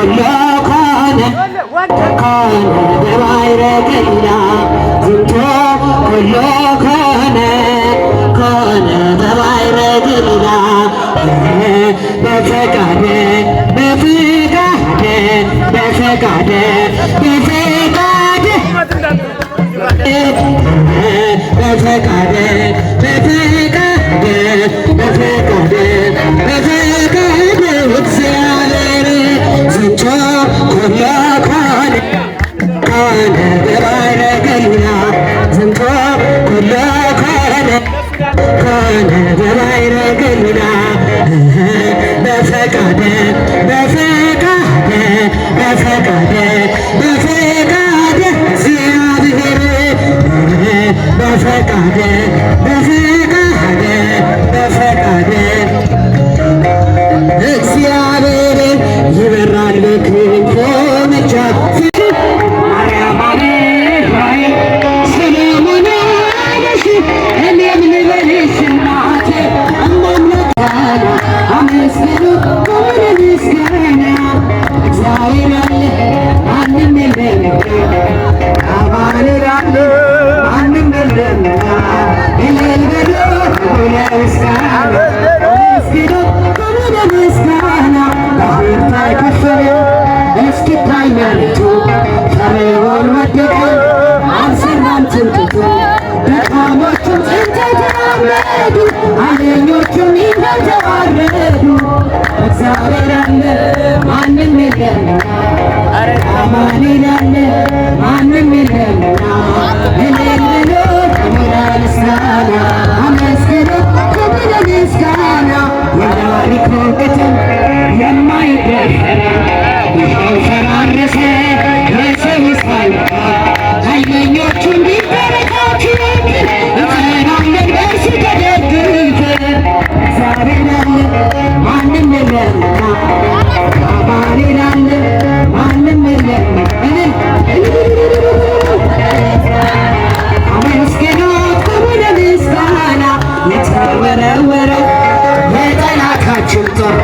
ኩሎ ኮነ ኮነ በባይረገላ ዝንቶ ኩሎ ኮነ ኮነ በባይረገላ በፈቃደ በፈቃደ በፈቃደ በፈቃደ በፈቃደ በፈቃደ በፈቃደ በፈቃደ እግዚአብሔር ዝንቶ ኩሎ ኮነ ኮነ በባይረገሊና ዝንቶ ኩሎ ኮነ ኮነ በባይረገሊና በፈቃደ በፈቃደ በፈቃደ በፈቃደ እግዚአብሔር በፈቃደ በፈቃደ በፈቃደ እግዚአብሔር ይበራል በክንፎ ብቻ ማርያም ሆይ ሰላሙን አለሽ እኔም ልበልሽ እናቴ እማምላክ አመስግኑ ክብር ምስጋና እግዚአብሔር አለ ማንም የለምና አማኑኤል አለ ማንም የለምና እልል በሉ ለምስጋና አመስግኑ ክብር ምስጋና በፊት ከፈረ እስኪታይ መሬቱ ፈርዖን ወደቀ አልሰራም ትምክህቱ ደካሞቹም ጥንት ተራመዱ ኃይለኞቹም ይኸው ተዋረዱ እግዚአብሔር አለ ማንም የለምና አማኑኤል አለ ማንም የለምና እልል በሉ ለምስጋና አመስግኑ ክብር ምስጋና የታሪክ ወቅትም የማይደፈር ይኸው ፈራረሰ የሰው ሳይወጣ ኃይለኞቹን ቢበረታቱ እንጸናለን በእርሱ ተደግፈን እግዚአብሔር አለ ማንም የለምና አማኑኤል አለ ማንም የለምና አመስግኑት ክብር ምስጋና የተወረወረው የጠላታችን ጦር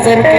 ጽድቅ